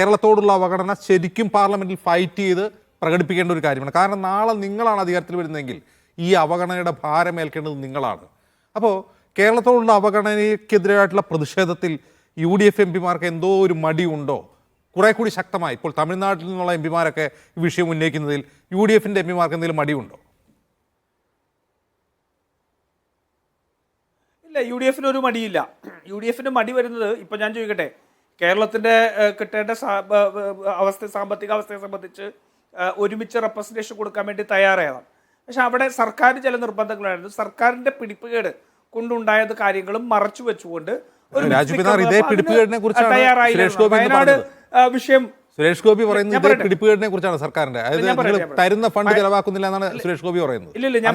കേരളത്തോടുള്ള അവഗണന ശരിക്കും പാർലമെന്റിൽ ഫൈറ്റ് ചെയ്ത് പ്രകടിപ്പിക്കേണ്ട ഒരു കാര്യമാണ്. കാരണം നാളെ നിങ്ങളാണ് അധികാരത്തിൽ വരുന്നതെങ്കിൽ ഈ അവഗണനയുടെ ഭാരമേൽക്കേണ്ടത് നിങ്ങളാണ്. അപ്പോൾ കേരളത്തോടുള്ള അവഗണനയ്ക്കെതിരായിട്ടുള്ള പ്രതിഷേധത്തിൽ UDF എംപിമാർക്ക് എന്തോ ഒരു മടിയുണ്ടോ? കുറെ കൂടി ശക്തമായി ഇപ്പോൾ തമിഴ്നാട്ടിൽ നിന്നുള്ള എംപിമാരൊക്കെ ഈ വിഷയം ഉന്നയിക്കുന്നതിൽ UDFന്റെ എംപിമാർക്ക് എന്തെങ്കിലും മടിയുണ്ടോ? ഇല്ല, UDFന് ഒരു മടിയില്ല. UDFന് മടി വരുന്നത്, ഇപ്പം ഞാൻ ചോദിക്കട്ടെ, കേരളത്തിൻ്റെ കിട്ടേണ്ട സാമ്പത്തിക അവസ്ഥയെ സംബന്ധിച്ച് ഒരുമിച്ച് റെപ്രസെൻറ്റേഷൻ കൊടുക്കാൻ വേണ്ടി തയ്യാറായതാണ്. പക്ഷെ അവിടെ സർക്കാർ ചില നിർബന്ധങ്ങളായിരുന്നു. സർക്കാരിൻ്റെ പിടിപ്പുകേട് കൊണ്ടുണ്ടായത് കാര്യങ്ങളും മറച്ചു വെച്ചുകൊണ്ട് വയനാട് വിഷയം സുരേഷ് ഗോപി പറയുന്നത് പിടിപ്പുകേടിനെ കുറിച്ചാണ് സർക്കാരിന്റെ, തരുന്ന ഫണ്ട് ചെലവാക്കുന്നില്ല എന്നാണ് സുരേഷ് ഗോപി പറയുന്നത്. ഇല്ലില്ല, ഞാൻ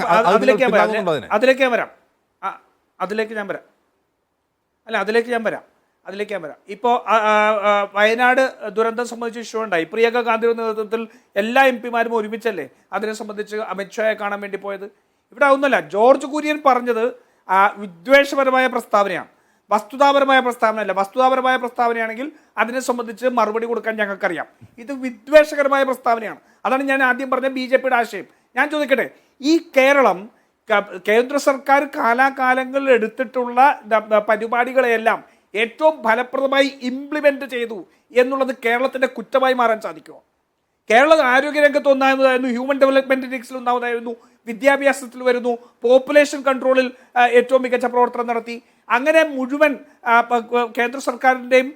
അതിലേക്ക് ഞാൻ വരാം. ഇപ്പോൾ വയനാട് ദുരന്തം സംബന്ധിച്ച് ഇഷ്യൂ ഉണ്ടായി. പ്രിയങ്ക ഗാന്ധിയുടെ നേതൃത്വത്തിൽ എല്ലാ എംപിമാരും ഒരുമിച്ചല്ലേ അതിനെ സംബന്ധിച്ച് അമിത്ഷായെ കാണാൻ വേണ്ടി പോയത്. ഇവിടെ ഒന്നുമല്ല, ജോർജ് കുര്യൻ പറഞ്ഞത് വിദ്വേഷപരമായ പ്രസ്താവനയാണ്, വസ്തുതാപരമായ പ്രസ്താവനയല്ല. വസ്തുതാപരമായ പ്രസ്താവനയാണെങ്കിൽ അതിനെ സംബന്ധിച്ച് മറുപടി കൊടുക്കാൻ ഞങ്ങൾക്കറിയാം. ഇത് വിദ്വേഷകരമായ പ്രസ്താവനയാണ്. അതാണ് ഞാൻ ആദ്യം പറഞ്ഞ BJPയുടെ ആശയം. ഞാൻ ചോദിക്കട്ടെ, ഈ കേരളം കേന്ദ്ര സർക്കാർ കാലാകാലങ്ങളിൽ എടുത്തിട്ടുള്ള പരിപാടികളെയെല്ലാം ഏറ്റവും ഫലപ്രദമായി ഇംപ്ലിമെന്റ് ചെയ്തു എന്നുള്ളത് കേരളത്തിന്റെ കുറ്റമായി മാറാൻ സാധിക്കുമോ? കേരളം ആരോഗ്യരംഗത്ത് ഒന്നാമതായിരുന്നു, ഹ്യൂമൻ ഡെവലപ്മെന്റ് ഇൻഡെക്സിൽ ഒന്നാമതായിരുന്നു, വിദ്യാഭ്യാസത്തിൽ വരുന്നു, പോപ്പുലേഷൻ കൺട്രോളിൽ ഏറ്റവും മികച്ച പ്രവർത്തനം നടത്തി. അങ്ങനെ മുഴുവൻ കേന്ദ്ര സർക്കാരിൻ്റെയും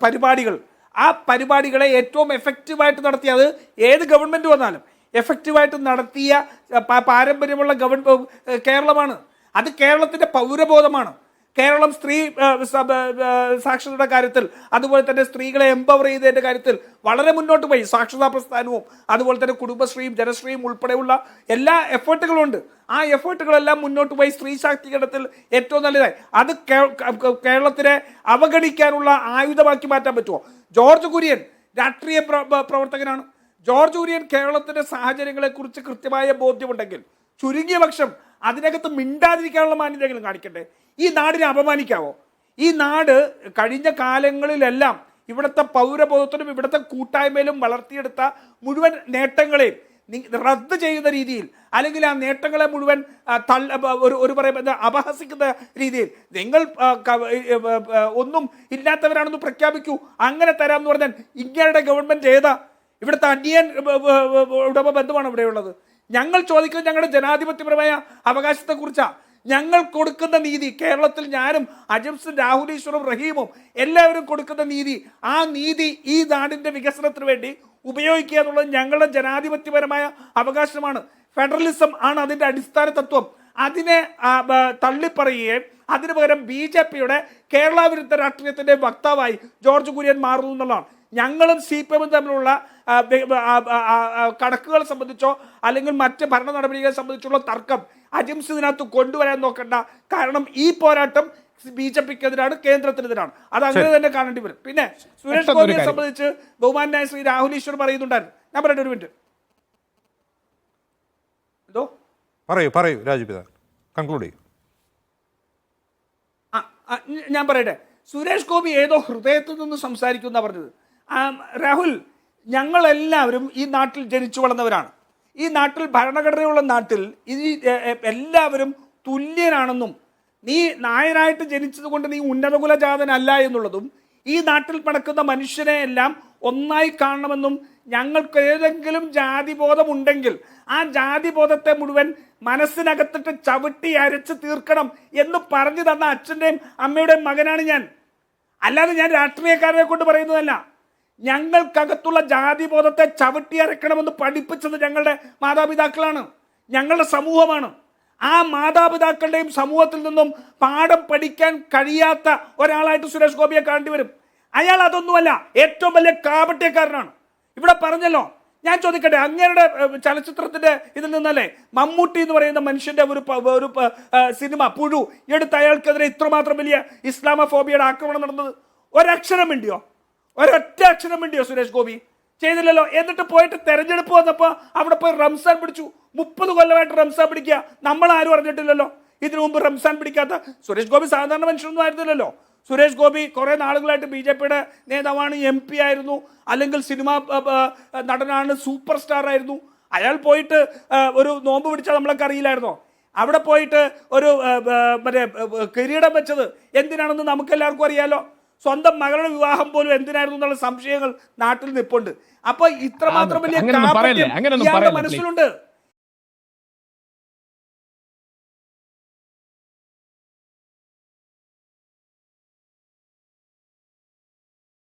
പരിപാടികൾ, ആ പരിപാടികളെ ഏറ്റവും എഫക്റ്റീവായിട്ട് നടത്തിയത് ഏത് ഗവൺമെൻറ് വന്നാലും എഫക്റ്റീവായിട്ട് നടത്തിയ പാരമ്പര്യമുള്ള കേരളമാണ്. അത് കേരളത്തിൻ്റെ പൗരബോധമാണ്. കേരളം സ്ത്രീ സാക്ഷരതയുടെ കാര്യത്തിൽ, അതുപോലെ തന്നെ സ്ത്രീകളെ എംപവർ ചെയ്തതിൻ്റെ കാര്യത്തിൽ വളരെ മുന്നോട്ട് പോയി. സാക്ഷരതാ പ്രസ്ഥാനവും അതുപോലെ തന്നെ കുടുംബശ്രീയും ജനശ്രീയും ഉൾപ്പെടെയുള്ള എല്ലാ എഫേർട്ടുകളും ഉണ്ട്. ആ എഫേർട്ടുകളെല്ലാം മുന്നോട്ട് പോയി സ്ത്രീ ശാക്തീകരണത്തിൽ ഏറ്റവും നല്ലതായി. അത് കേരളത്തിനെ അവഗണിക്കാനുള്ള ആയുധമാക്കി മാറ്റാൻ പറ്റുമോ? ജോർജ് കുര്യൻ രാഷ്ട്രീയ പ്രവർത്തകനാണ്. ജോർജ് കുര്യൻ കേരളത്തിൻ്റെ സാഹചര്യങ്ങളെക്കുറിച്ച് കൃത്യമായ ബോധ്യമുണ്ടെങ്കിൽ ചുരുങ്ങിയ പക്ഷം അതിനകത്ത് മിണ്ടാതിരിക്കാനുള്ള മാന്യതകളും കാണിക്കണ്ടേ? ഈ നാടിനെ അപമാനിക്കാവോ? ഈ നാട് കഴിഞ്ഞ കാലങ്ങളിലെല്ലാം ഇവിടുത്തെ പൗരബോധത്തിനും ഇവിടുത്തെ കൂട്ടായ്മയിലും വളർത്തിയെടുത്ത മുഴുവൻ നേട്ടങ്ങളെയും റദ്ദ് ചെയ്യുന്ന രീതിയിൽ, അല്ലെങ്കിൽ ആ നേട്ടങ്ങളെ മുഴുവൻ ഒരു പറയുന്നത് അപഹസിക്കുന്ന രീതിയിൽ നിങ്ങൾ ഒന്നും ഇല്ലാത്തവരാണെന്ന് പ്രഖ്യാപിക്കൂ, അങ്ങനെ തരാമെന്ന് പറഞ്ഞാൽ ഇങ്ങയുടെ ഗവൺമെൻറ് ഏതാ? ഇവിടുത്തെ അന്യൻ ഉടമ ബന്ധമാണ് ഇവിടെയുള്ളത്. ഞങ്ങൾ ചോദിക്കുന്നത് ഞങ്ങളുടെ ജനാധിപത്യപരമായ അവകാശത്തെക്കുറിച്ചാണ്. ഞങ്ങൾ കൊടുക്കുന്ന നീതി, കേരളത്തിൽ ഞാനും അജംസും രാഹുൽ ഈശ്വറും റഹീമും എല്ലാവരും കൊടുക്കുന്ന നീതി, ആ നീതി ഈ നാടിൻ്റെ വികസനത്തിന് വേണ്ടി ഉപയോഗിക്കുക എന്നുള്ളത് ഞങ്ങളുടെ ജനാധിപത്യപരമായ അവകാശമാണ്. ഫെഡറലിസം ആണ് അതിൻ്റെ അടിസ്ഥാന തത്വം. അതിനെ തള്ളിപ്പറയുകയും അതിനു പകരം BJPയുടെ കേരള വിരുദ്ധ രാഷ്ട്രീയത്തിൻ്റെ വക്താവായി ജോർജ് കുര്യൻ മാറുന്നു എന്നുള്ളതാണ്. ഞങ്ങളും CPM തമ്മിലുള്ള കണക്കുകളെ സംബന്ധിച്ചോ അല്ലെങ്കിൽ മറ്റ് ഭരണ നടപടികളെ സംബന്ധിച്ചുള്ള തർക്കം അജിംസ് ഇതിനകത്ത് കൊണ്ടുവരാൻ നോക്കണ്ട. കാരണം ഈ പോരാട്ടം BJPക്കെതിരാണ്, കേന്ദ്രത്തിനെതിരാണ്. അത് അങ്ങനെ തന്നെ കാണേണ്ടി വരും. പിന്നെ സുരേഷ് ഗോപിയെ സംബന്ധിച്ച് ബഹുമാനായ ശ്രീ രാഹുൽ ഈശ്വർ പറയുന്നുണ്ടായിരുന്നു. ഞാൻ പറയട്ടെ, ഒരു മിനിറ്റ്. എന്തോ പറയൂ രാജീവ്, കൺക്ലൂഡ് ചെയ്യൂ. ഞാൻ പറയട്ടെ, സുരേഷ് ഗോപി ഏതോ ഹൃദയത്തിൽ നിന്ന് സംസാരിക്കുന്ന പറഞ്ഞത്. രാഹുൽ, ഞങ്ങളെല്ലാവരും ഈ നാട്ടിൽ ജനിച്ചു വളർന്നവരാണ്. ഈ നാട്ടിൽ ഭരണഘടനയുള്ള നാട്ടിൽ എല്ലാവരും തുല്യരാണെന്നും നീ നായനായിട്ട് ജനിച്ചത് കൊണ്ട് നീ ഉന്നതകുലജാതനല്ല എന്നുള്ളതും ഈ നാട്ടിൽ നടക്കുന്ന മനുഷ്യരെ എല്ലാം ഒന്നായി കാണണമെന്നും ഞങ്ങൾക്ക് ഏതെങ്കിലും ജാതിബോധമുണ്ടെങ്കിൽ ആ ജാതിബോധത്തെ മുഴുവൻ മനസ്സിനകത്തിട്ട് ചവിട്ടി അരച്ച് തീർക്കണം എന്ന് പറഞ്ഞു തന്ന അച്ഛൻ്റെയും അമ്മയുടെയും മകനാണ് ഞാൻ. അല്ലാതെ ഞാൻ രാഷ്ട്രീയക്കാരെ കൊണ്ട് പറയുന്നതല്ല. ഞങ്ങൾക്കകത്തുള്ള ജാതിബോധത്തെ ചവിട്ടി അരക്കണമെന്ന് പഠിപ്പിച്ചത് ഞങ്ങളുടെ മാതാപിതാക്കളാണ്, ഞങ്ങളുടെ സമൂഹമാണ്. ആ മാതാപിതാക്കളുടെയും സമൂഹത്തിൽ നിന്നും പാഠം പഠിക്കാൻ കഴിയാത്ത ഒരാളായിട്ട് സുരേഷ് ഗോപിയെ കാണേണ്ടി വരും. അയാൾ അതൊന്നുമല്ല, ഏറ്റവും വലിയ കാപട്യക്കാരനാണ്. ഇവിടെ പറഞ്ഞല്ലോ. ഞാൻ ചോദിക്കട്ടെ, അങ്ങയുടെ ചലച്ചിത്രത്തിന്റെ ഇതിൽ നിന്നല്ലേ മമ്മൂട്ടി എന്ന് പറയുന്ന മനുഷ്യന്റെ ഒരു സിനിമ പുഴു എടുത്ത് അയാൾക്കെതിരെ ഇത്രമാത്രം വലിയ ഇസ്ലാമോഫോബിയയുടെ ആക്രമണം നടന്നത്? ഒരക്ഷരം വേണ്ടിയോ? ഒരൊറ്റ അക്ഷരം വേണ്ടിയോ സുരേഷ് ഗോപി? ചെയ്തില്ലല്ലോ. എന്നിട്ട് പോയിട്ട് തെരഞ്ഞെടുപ്പ് വന്നപ്പോൾ അവിടെ പോയി റംസാൻ പിടിച്ചു. 30 കൊല്ലമായിട്ട് റംസാൻ പിടിക്കുക. നമ്മൾ ആരും അറിഞ്ഞിട്ടില്ലല്ലോ. ഇതിനു മുമ്പ് റംസാൻ പിടിക്കാത്ത സുരേഷ് ഗോപി സാധാരണ മനുഷ്യനൊന്നും ആയിരുന്നില്ലല്ലോ. സുരേഷ് ഗോപി കുറെ നാളുകളായിട്ട് BJP-യുടെ നേതാവാണ്, MP ആയിരുന്നു, അല്ലെങ്കിൽ സിനിമ നടനാണ്, സൂപ്പർ സ്റ്റാർ ആയിരുന്നു. അയാൾ പോയിട്ട് ഒരു നോമ്പ് പിടിച്ചാൽ നമ്മളൊക്കെ അറിയില്ലായിരുന്നോ? അവിടെ പോയിട്ട് ഒരു മറ്റേ കിരീടം വെച്ചത് എന്തിനാണെന്ന് നമുക്ക് എല്ലാവർക്കും അറിയാലോ. സ്വന്തം മകളുടെ വിവാഹം പോലും എന്തിനായിരുന്നു എന്നുള്ള സംശയങ്ങൾ നാട്ടിൽ നിൽപ്പുണ്ട്. അപ്പൊ ഇത്രമാത്രം വലിയ കാപട്യം ഇയാളുടെ മനസ്സിലുണ്ട്.